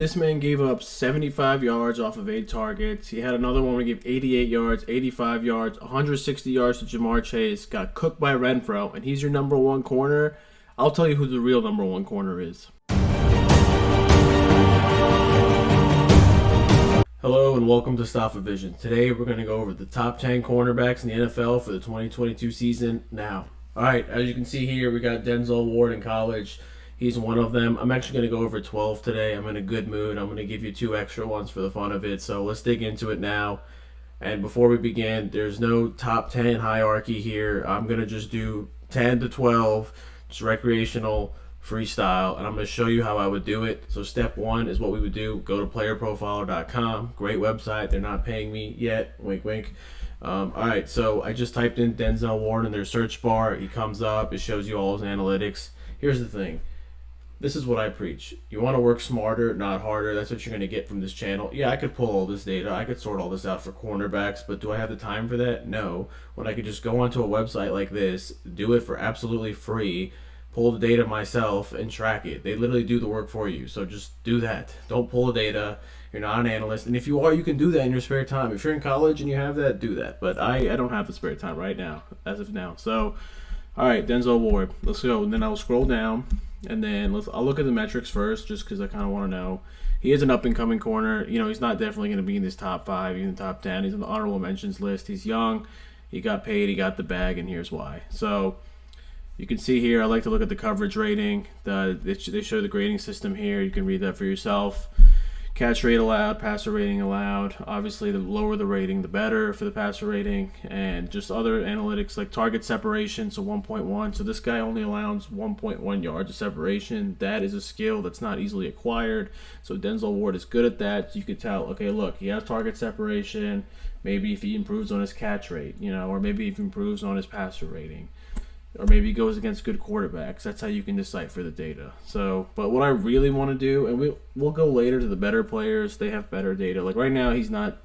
This man gave up 75 yards off of 8 targets. He had another one where he gave 88 yards, 85 yards, 160 yards to Jamar Chase. Got cooked by Renfro, and he's your number one corner. I'll tell you who the real number one corner is. Hello and welcome to Stop a Vision. Today we're going to go over the top 10 cornerbacks in the NFL for the 2022 season now. Alright, as you can see here, we got Denzel Ward in college. He's one of them. I'm actually going to go over 12 today. I'm in a good mood. I'm going to give you 2 extra ones for the fun of it. So let's dig into it now. And before we begin, there's no top 10 hierarchy here. I'm going to just do 10 to 12, just recreational freestyle. And I'm going to show you how I would do it. So step 1 is what we would do. Go to playerprofiler.com. Great website. They're not paying me yet. Wink, wink. Alright, so I just typed in Denzel Ward in their search bar. He comes up. It shows you all his analytics. Here's the thing. This is what I preach. You want to work smarter, not harder. That's what you're going to get from this channel. Yeah, I could pull all this data. I could sort all this out for cornerbacks, but do I have the time for that? No. When I could just go onto a website like this, do it for absolutely free, pull the data myself, and track it. They literally do the work for you, so just do that. Don't pull the data. You're not an analyst. And if you are, you can do that in your spare time. If you're in college and you have that, do that. But I don't have the spare time right now, as of now. So, all right, Denzel Ward. Let's go. And then I'll scroll down. And then I'll look at the metrics first, just because I kind of want to know. He is an up-and-coming corner. You know, he's not definitely going to be in this top 5, even top 10. He's on the honorable mentions list. He's young. He got paid. He got the bag, and here's why. So you can see here, I like to look at the coverage rating. They show the grading system here. You can read that for yourself. Catch rate allowed, passer rating allowed. Obviously, the lower the rating, the better for the passer rating. And just other analytics like target separation, so 1.1. So this guy only allows 1.1 yards of separation. That is a skill that's not easily acquired. So Denzel Ward is good at that. You can tell, okay, look, he has target separation. Maybe if he improves on his catch rate, you know, or maybe if he improves on his passer rating. Or maybe he goes against good quarterbacks. That's how you can decipher the data. So, but what I really want to do, and we'll go later to the better players. They have better data. Like right now,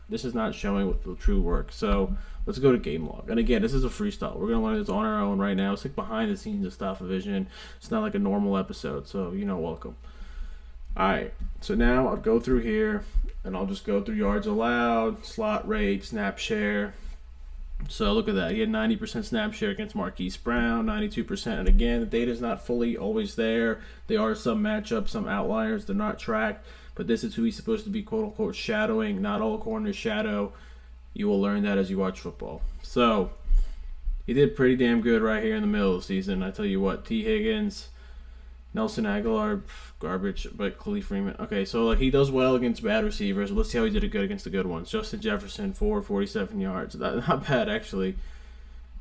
this is not showing what the true work. So let's go to game log. And again, this is a freestyle. We're gonna learn this on our own right now. It's like behind the scenes of Stop a Vision. It's not like a normal episode. So welcome. All right. So now I'll go through here, and I'll just go through yards allowed, slot rate, snap share. So look at that. He had 90% snap share against Marquise Brown, 92%. And again, the data is not fully always there. There are some matchups, some outliers. They're not tracked. But this is who he's supposed to be, quote-unquote, shadowing. Not all corners shadow. You will learn that as you watch football. So he did pretty damn good right here in the middle of the season. I tell you what, T. Higgins, Nelson Aguilar, garbage, but Khalif Freeman. Okay, so like he does well against bad receivers. Let's see how he did it good against the good ones. Justin Jefferson, 447 yards. Not bad, actually.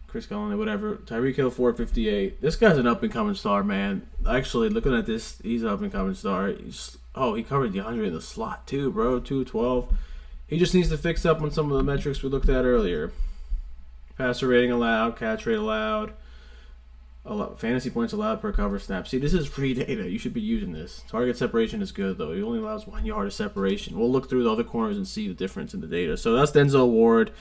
Chris Conley, whatever. Tyreek Hill, 458. This guy's an up-and-coming star, man. Actually, looking at this, he's an up-and-coming star. He covered the 100 in the slot, too, bro. 212. He just needs to fix up on some of the metrics we looked at earlier. Passer rating allowed, catch rate allowed. Fantasy points allowed per cover snap. See, this is free data. You should be using this. Target separation is good, though. He only allows 1 yard of separation. We'll look through the other corners and see the difference in the data. So that's Denzel Ward.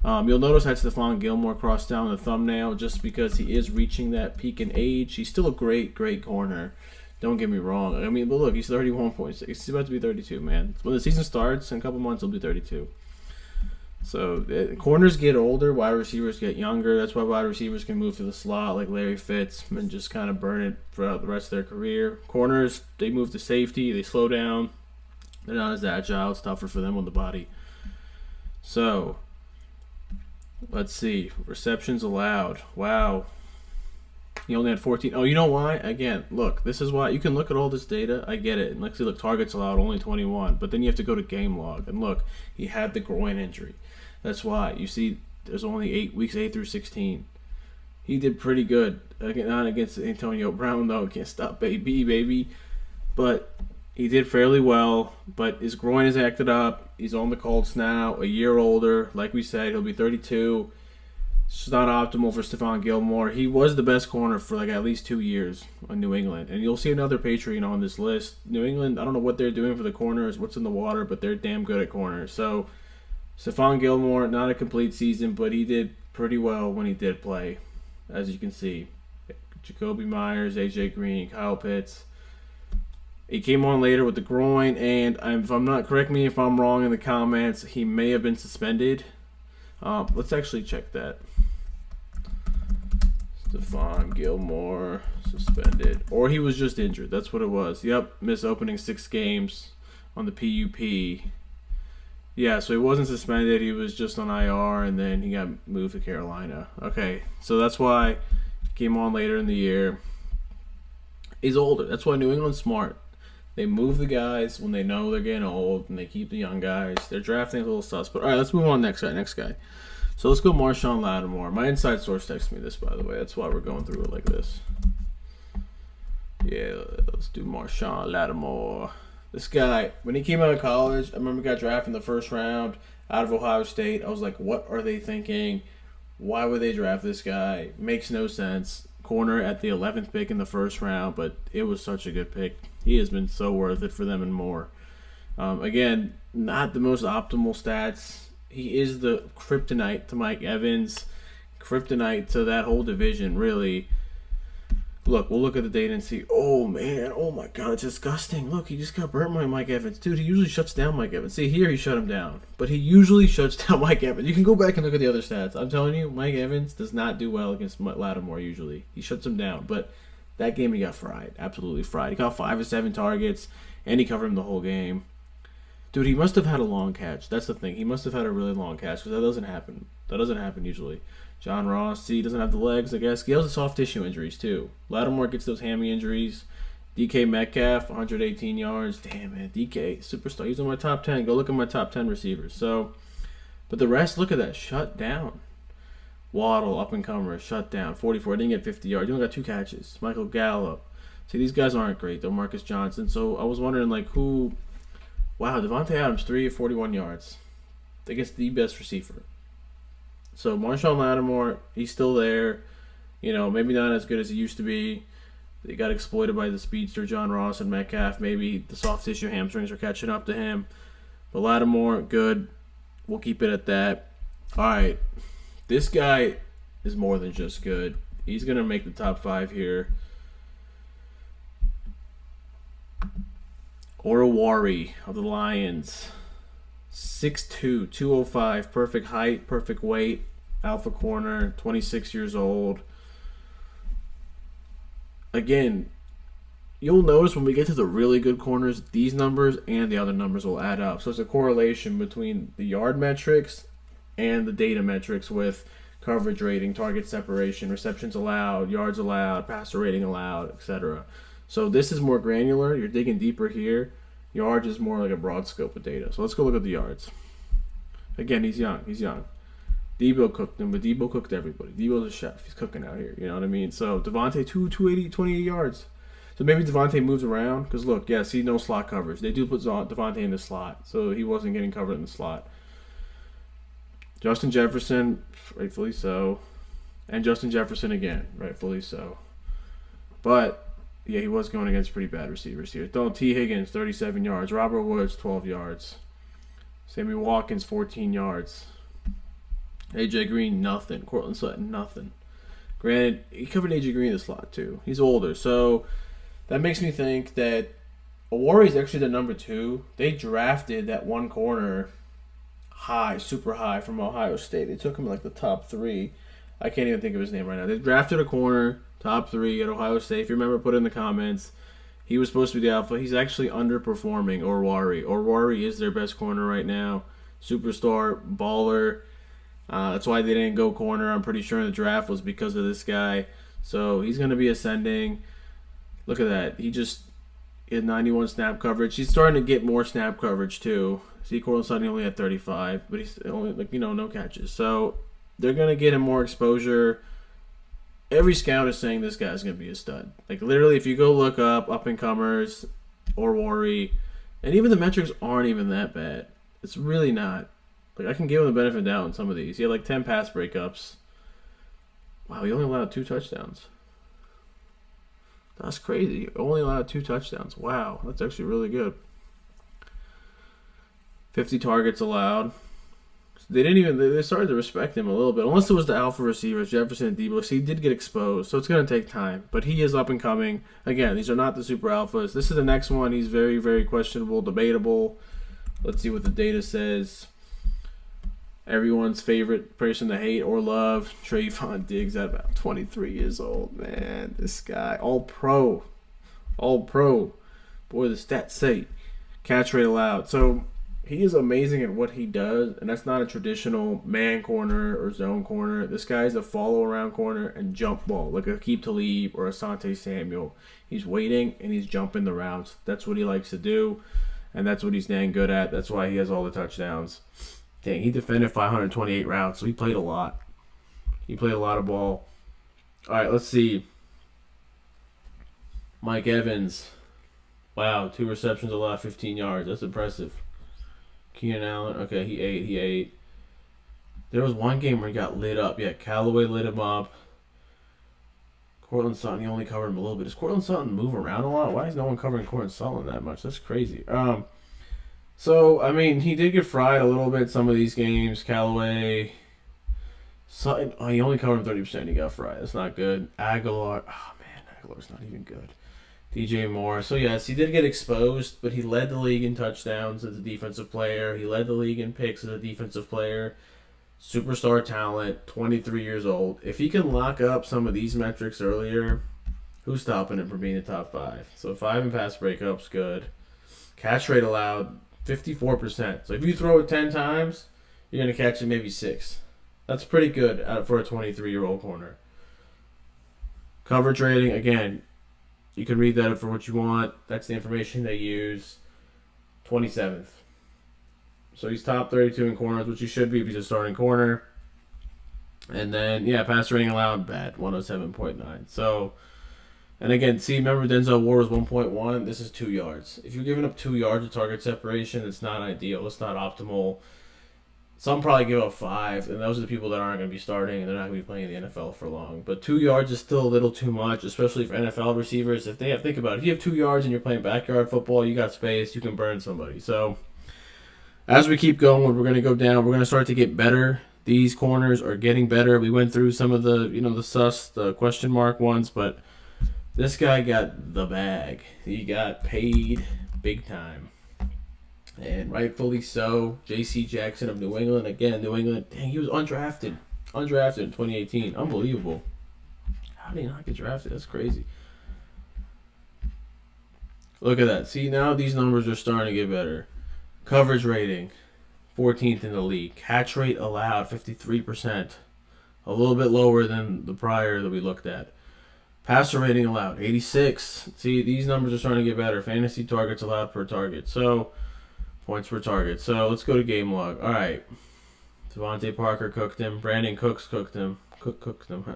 You'll notice I had Stephon Gilmore crossed down in the thumbnail just because he is reaching that peak in age. He's still a great, great corner. Don't get me wrong. I mean, but look, he's 31.6. He's about to be 32, man. When the season starts, in a couple months, he'll be 32. So corners get older, wide receivers get younger. That's why wide receivers can move to the slot like Larry Fitz and just kind of burn it throughout the rest of their career. Corners, they move to safety, they slow down. They're not as agile. It's tougher for them on the body. So let's see. Receptions allowed. Wow. He only had 14. Oh, you know why? Again, look, this is why. You can look at all this data. I get it. And let's see, look, targets allowed, only 21. But then you have to go to game log. And look, he had the groin injury. That's why. You see, there's only 8 weeks, 8 through 16. He did pretty good. Not against Antonio Brown, though. Can't stop baby. But he did fairly well. But his groin is acted up. He's on the Colts now, a year older. Like we said, he'll be 32. It's just not optimal for Stephon Gilmore. He was the best corner for like at least 2 years in New England. And you'll see another Patriot on this list. New England, I don't know what they're doing for the corners, what's in the water, but they're damn good at corners. So Stephon Gilmore, not a complete season, but he did pretty well when he did play, as you can see. Jacoby Myers, AJ Green, Kyle Pitts. He came on later with the groin, and if I'm not, correct me if I'm wrong in the comments, he may have been suspended. Let's actually check that. Stephon Gilmore suspended, or he was just injured. That's what it was. Yep, missed opening 6 games on the PUP. Yeah, so he wasn't suspended. He was just on IR, and then he got moved to Carolina. Okay, so that's why he came on later in the year. He's older. That's why New England's smart. They move the guys when they know they're getting old, and they keep the young guys. They're drafting a little sus. But all right, let's move on. Next guy. So let's go Marshawn Lattimore. My inside source texted me this, by the way. That's why we're going through it like this. Yeah, let's do Marshawn Lattimore. This guy, when he came out of college, I remember he got drafted in the first round out of Ohio State. I was like, what are they thinking? Why would they draft this guy? Makes no sense. Corner at the 11th pick in the first round, but it was such a good pick. He has been so worth it for them and more. Again, not the most optimal stats. He is the kryptonite to Mike Evans, kryptonite to that whole division, really. Look, we'll look at the data and see, oh man, oh my god, it's disgusting. Look, he just got burnt by Mike Evans. Dude, he usually shuts down Mike Evans. See, here he shut him down, but he usually shuts down Mike Evans. You can go back and look at the other stats. I'm telling you, Mike Evans does not do well against Lattimore usually. He shuts him down, but that game he got fried, absolutely fried. He got 5 of 7 targets, and he covered him the whole game. Dude, he must have had a long catch. That's the thing. He must have had a really long catch because that doesn't happen. That doesn't happen usually. John Ross, see, doesn't have the legs, I guess. He has the soft tissue injuries, too. Lattimore gets those hammy injuries. DK Metcalf, 118 yards. Damn, man. DK, superstar. He's in my top 10. Go look at my top 10 receivers. So, but the rest, look at that. Shut down. Waddle, up-and-comer, shut down. 44. Didn't get 50 yards. He only got 2 catches. Michael Gallup. See, these guys aren't great, though. Marcus Johnson. So, I was wondering, like, who... Wow, Devontae Adams, 3 of 41 yards. Against the best receiver. So, Marshawn Lattimore, he's still there. You know, maybe not as good as he used to be. They got exploited by the speedster, John Ross and Metcalf. Maybe the soft tissue hamstrings are catching up to him. But Lattimore, good. We'll keep it at that. All right. This guy is more than just good. He's going to make the top 5 here. Oruwari of the Lions. 6'2", 205, perfect height, perfect weight, alpha corner, 26 years old. Again, you'll notice when we get to the really good corners, these numbers and the other numbers will add up. So it's a correlation between the yard metrics and the data metrics with coverage rating, target separation, receptions allowed, yards allowed, passer rating allowed, etc. So this is more granular. You're digging deeper here. Yards is more like a broad scope of data. So let's go look at the yards. Again, he's young. Debo cooked him, but Debo cooked everybody. Debo's a chef. He's cooking out here. You know what I mean? So Devontae, 280, 28 yards. So maybe Devontae moves around. Because look, yes, he knows slot coverage. They do put Devontae in the slot. So he wasn't getting covered in the slot. Justin Jefferson, rightfully so. And Justin Jefferson again, rightfully so. But... yeah, he was going against pretty bad receivers here. T. Higgins, 37 yards. Robert Woods, 12 yards. Sammy Watkins, 14 yards. A.J. Green, nothing. Cortland Sutton, nothing. Granted, he covered A.J. Green in the slot, too. He's older, so that makes me think that Oruwari is actually the number 2. They drafted that one corner high, super high from Ohio State. They took him in like the top 3. I can't even think of his name right now. They drafted a corner... top 3 at Ohio State. If you remember, put it in the comments. He was supposed to be the alpha. He's actually underperforming Oruwari. Oruwari is their best corner right now. Superstar, baller. That's why they didn't go corner. I'm pretty sure in the draft was because of this guy. So he's going to be ascending. Look at that. He had 91 snap coverage. He's starting to get more snap coverage too. See, Cortland Sutton only had 35, but he's only no catches. So they're going to get him more exposure. Every scout is saying this guy's going to be a stud. Like, literally, if you go look up-and-comers, Oruwari, and even the metrics aren't even that bad. It's really not. Like, I can give him the benefit of the doubt on some of these. He had, 10 pass breakups. Wow, he only allowed 2 touchdowns. That's crazy. He only allowed 2 touchdowns. Wow, that's actually really good. 50 targets allowed. They didn't even. They started to respect him a little bit, unless it was the alpha receivers, Jefferson and Debo. So he did get exposed, so it's going to take time. But he is up and coming. Again, these are not the super alphas. This is the next one. He's very, very questionable, debatable. Let's see what the data says. Everyone's favorite person to hate or love, Trevon Diggs at about 23 years old. Man, this guy, all pro. Boy, the stats say. Catch rate allowed. So he is amazing at what he does, and that's not a traditional man corner or zone corner. This guy's a follow-around corner and jump ball, like a Aqib Talib or Asante Samuel. He's waiting, and he's jumping the routes. That's what he likes to do, and that's what he's dang good at. That's why he has all the touchdowns. Dang, he defended 528 routes, so he played a lot. He played a lot of ball. All right, let's see. Mike Evans. Wow, 2 receptions, allowed 15 yards. That's impressive. Keenan Allen. Okay, he ate. There was one game where he got lit up. Yeah, Callaway lit him up. Cortland Sutton, he only covered him a little bit. Does Cortland Sutton move around a lot? Why is no one covering Cortland Sutton that much? That's crazy. So, I mean, he did get fried a little bit some of these games. Callaway, Sutton, he only covered him 30%. He got fried. That's not good. Aguilar, Aguilar's not even good. DJ Moore. So, yes, he did get exposed, but he led the league in touchdowns as a defensive player. He led the league in picks as a defensive player. Superstar talent, 23 years old. If he can lock up some of these metrics earlier, who's stopping him from being a top 5? So, 5 in pass breakups, good. Catch rate allowed, 54%. So if you throw it 10 times, you're going to catch it maybe 6. That's pretty good for a 23-year-old corner. Coverage rating, again, you can read that for what you want. That's the information they use. 27th. So he's top 32 in corners, which he should be if he's a starting corner. And then, pass rating allowed, bad, 107.9. So, and again, see, remember Denzel Ward was 1.1. This is 2 yards. If you're giving up 2 yards of target separation, it's not ideal. It's not optimal. Some probably give up 5, and those are the people that aren't going to be starting, and they're not going to be playing in the NFL for long. But 2 yards is still a little too much, especially for NFL receivers. Think about it. If you have 2 yards and you're playing backyard football, you got space, you can burn somebody. So, as we keep going, we're going to go down. We're going to start to get better. These corners are getting better. We went through some of the question mark ones, but this guy got the bag. He got paid big time. And rightfully so. J.C. Jackson of New England. Again, New England. Dang, he was undrafted. Undrafted in 2018. Unbelievable. How did he not get drafted? That's crazy. Look at that. See, now these numbers are starting to get better. Coverage rating, 14th in the league. Catch rate allowed, 53%. A little bit lower than the prior that we looked at. Passer rating allowed, 86. See, these numbers are starting to get better. Fantasy targets allowed per target. So, points per target. So, let's go to game log. All right. Devontae Parker cooked him. Brandon Cooks cooked him. Cooked him.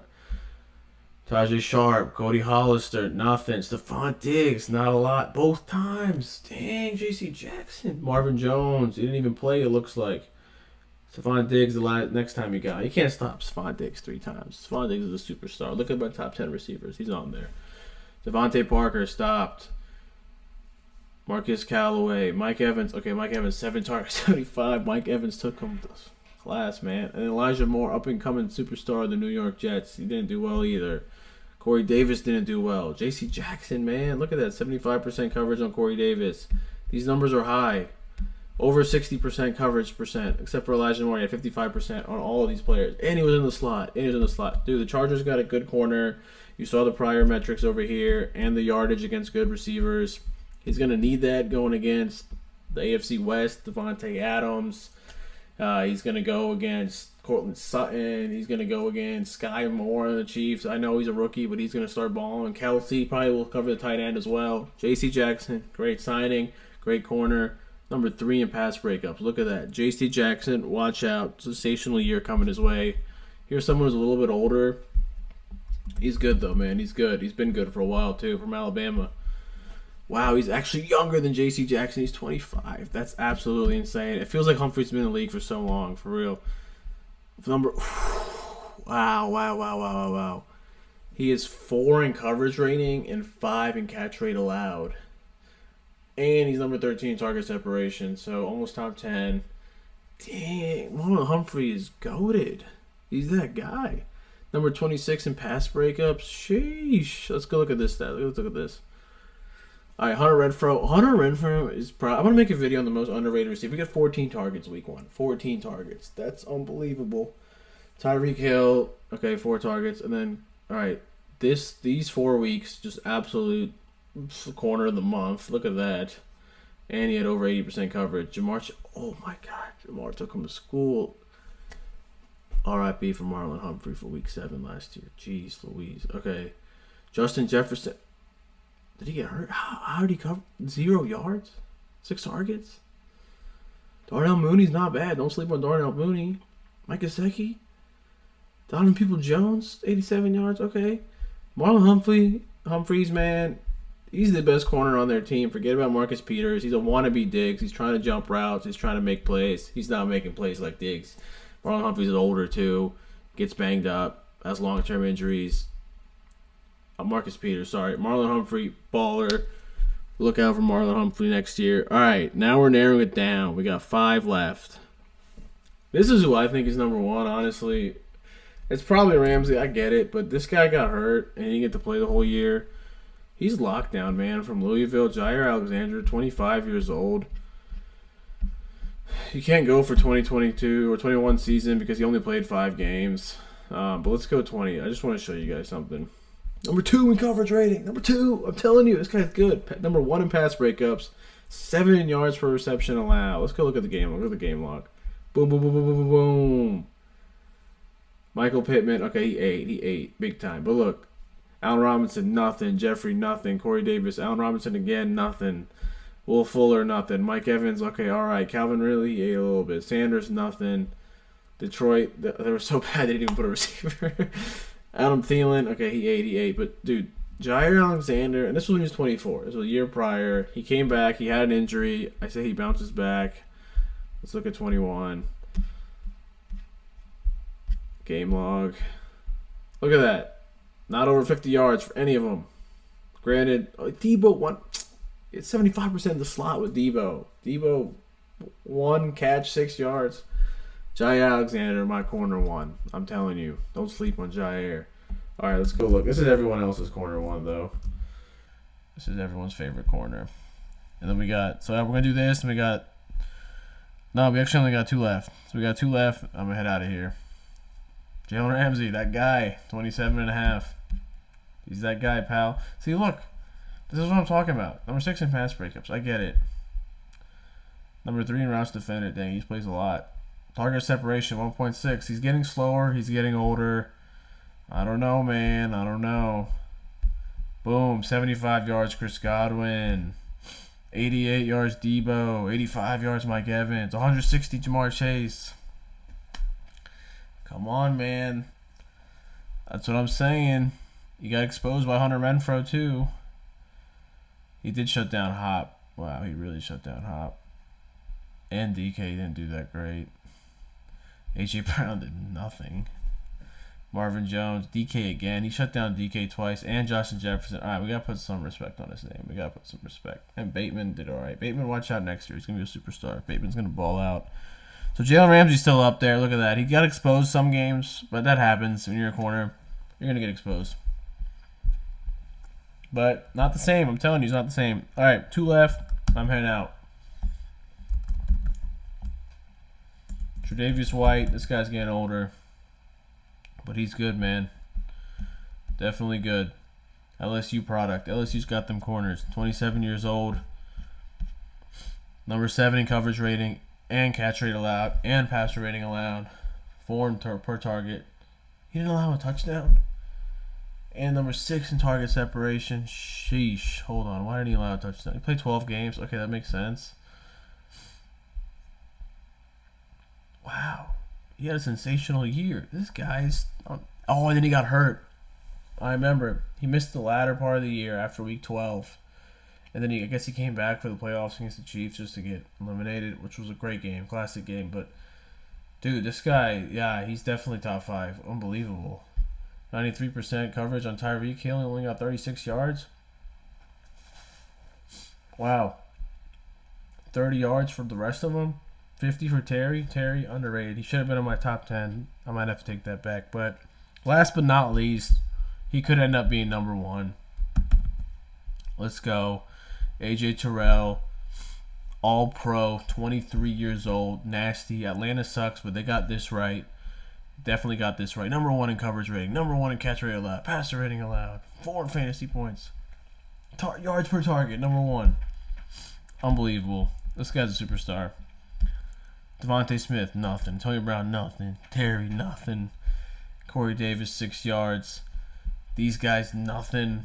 Tajay Sharp, Cody Hollister, nothing. Stephon Diggs, not a lot. Both times. Dang, J.C. Jackson. Marvin Jones, he didn't even play, it looks like. Stephon Diggs, next time you got. You can't stop Stephon Diggs 3 times. Stephon Diggs is a superstar. Look at my top 10 receivers. He's on there. Devontae Parker stopped. Marcus Callaway. Mike Evans. Okay, Mike Evans, 7 targets, 75. Mike Evans took him to class, man. And Elijah Moore, up-and-coming superstar of the New York Jets. He didn't do well either. Corey Davis didn't do well. J.C. Jackson, man, look at that. 75% coverage on Corey Davis. These numbers are high. Over 60% coverage percent, except for Elijah Moore. He had 55% on all of these players. And he was in the slot. Dude, the Chargers got a good corner. You saw the prior metrics over here and the yardage against good receivers. He's going to need that going against the AFC West, Devontae Adams. He's going to go against Cortland Sutton. He's going to go against Sky Moore of the Chiefs. I know he's a rookie, but he's going to start balling. Kelsey probably will cover the tight end as well. J.C. Jackson, great signing, great corner. Number 3 in pass breakups. Look at that. J.C. Jackson, watch out. Sensational year coming his way. Here's someone who's a little bit older. He's good, though, man. He's good. He's been good for a while, too, from Alabama. Wow, he's actually younger than J.C. Jackson. He's 25. That's absolutely insane. It feels like Humphrey's been in the league for so long, for real. Wow. He is 4 in coverage rating and 5 in catch rate allowed. And he's number 13 in target separation, so almost top 10. Dang, Marlon Humphrey is goated. He's that guy. Number 26 in pass breakups. Sheesh. Let's go look at this stat. Let's look at this. All right, Hunter Renfrow. Hunter Renfrow is probably... I'm going to make a video on the most underrated receiver. We got 14 targets week 1. 14 targets. That's unbelievable. Tyreek Hill. Okay, 4 targets. And then, all right, these 4 weeks, just absolute corner of the month. Look at that. And he had over 80% coverage. Jamar... Oh, my God. Jamar took him to school. R.I.P. for Marlon Humphrey for week 7 last year. Jeez Louise. Okay. Justin Jefferson. Did he get hurt? How did he cover? 0 yards? 6 targets? Darnell Mooney's not bad. Don't sleep on Darnell Mooney. Mike Gesicki. Donovan Peoples-Jones. 87 yards. Okay. Marlon Humphreys, man. He's the best corner on their team. Forget about Marcus Peters. He's a wannabe Diggs. He's trying to jump routes. He's trying to make plays. He's not making plays like Diggs. Marlon Humphrey's older, too. Gets banged up. Has long-term injuries. Marcus Peters, sorry. Marlon Humphrey, baller. Look out for Marlon Humphrey next year. All right, now we're narrowing it down. We got 5 left. This is who I think is number 1, honestly. It's probably Ramsey. I get it. But this guy got hurt, and he didn't get to play the whole year. He's locked down, man, from Louisville. Jaire Alexander, 25 years old. You can't go for 2022 or 21 season because he only played 5 games. But let's go 20. I just want to show you guys something. Number 2 in coverage rating. Number 2. I'm telling you, this guy's good. Number 1 in pass breakups. 7 yards per reception allowed. Let's go look at the game. Look at the game log. Boom, boom, boom, boom, boom, boom, boom. Michael Pittman. Okay, he ate. Big time. But look. Allen Robinson, nothing. Jeffrey, nothing. Corey Davis. Allen Robinson again, nothing. Will Fuller, nothing. Mike Evans, okay, all right. Calvin Ridley, he ate a little bit. Sanders, nothing. Detroit, they were so bad they didn't even put a receiver. Adam Thielen, okay, he ate. But, dude, Jaire Alexander, and this was when he was 24. This was a year prior. He came back. He had an injury. I say he bounces back. Let's look at 21. Game log. Look at that. Not over 50 yards for any of them. Granted, Debo won. It's 75% of the slot with Debo. Debo, 1 catch, 6 yards. Jaire Alexander, my corner 1. I'm telling you, don't sleep on Jaire. All right, let's go look. This is everyone else's corner 1, though. This is everyone's favorite corner. And then we got, so we're going to do this, and we actually only got 2 left. So we got 2 left. I'm going to head out of here. Jalen Ramsey, that guy, 27.5. He's that guy, pal. See, look. This is what I'm talking about. Number 6 in pass breakups. I get it. Number 3 in routes defended. Dang, he plays a lot. Target separation, 1.6. He's getting slower. He's getting older. I don't know, man. I don't know. Boom. 75 yards, Chris Godwin. 88 yards, Debo. 85 yards, Mike Evans. 160, Jamar Chase. Come on, man. That's what I'm saying. You got exposed by Hunter Renfrow, too. He did shut down Hop. Wow, he really shut down Hop. And DK didn't do that great. A.J. Brown did nothing. Marvin Jones, DK again. He shut down DK twice. And Justin Jefferson. All right, we got to put some respect on his name. We got to put some respect. And Bateman did all right. Bateman, watch out next year. He's going to be a superstar. Bateman's going to ball out. So Jalen Ramsey's still up there. Look at that. He got exposed some games, but that happens when you're a corner. You're going to get exposed. But not the same. I'm telling you, it's not the same. All right, 2 left. I'm heading out. Tre'Davious White. This guy's getting older. But he's good, man. Definitely good. LSU product. LSU's got them corners. 27 years old. Number 7 in coverage rating and catch rate allowed and passer rating allowed. 4 per target. He didn't allow a touchdown. And number 6 in target separation. Sheesh. Hold on. Why didn't he allow a touchdown? He played 12 games. Okay, that makes sense. Wow. He had a sensational year. This guy's... Oh, and then he got hurt. I remember. He missed the latter part of the year after week 12. And then I guess he came back for the playoffs against the Chiefs just to get eliminated, which was a great game. Classic game. But, dude, this guy, yeah, he's definitely top 5. Unbelievable. 93% coverage on Tyreek Hill. He only got 36 yards. Wow. 30 yards for the rest of them. 50 for Terry. Terry, underrated. He should have been in my top 10. I might have to take that back. But last but not least, he could end up being number 1. Let's go. AJ Terrell, All-Pro, 23 years old, nasty. Atlanta sucks, but they got this right. Definitely got this right. Number 1 in coverage rating. Number 1 in catch rate allowed. Passer rating allowed. 4 in fantasy points. Yards per target. Number 1. Unbelievable. This guy's a superstar. Devontae Smith, nothing. Tony Brown, nothing. Terry, nothing. Corey Davis, 6 yards. These guys, nothing.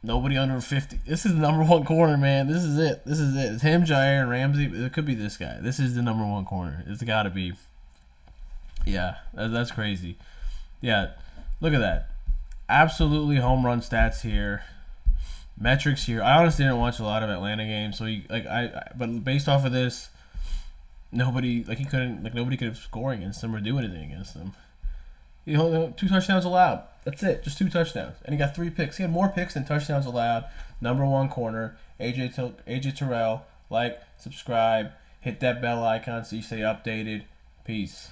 Nobody under 50. This is the number 1 corner, man. This is it. It's him, Jaire, and Ramsey. It could be this guy. This is the number 1 corner. It's got to be. Yeah, that's crazy. Yeah, look at that. Absolutely home run stats here. Metrics here. I honestly didn't watch a lot of Atlanta games, so but based off of this, nobody could have scored against them or do anything against them. 2 touchdowns allowed. That's it. Just 2 touchdowns. And he got 3 picks. He had more picks than touchdowns allowed. Number 1 corner. AJ Terrell. Like, subscribe, hit that bell icon so you stay updated. Peace.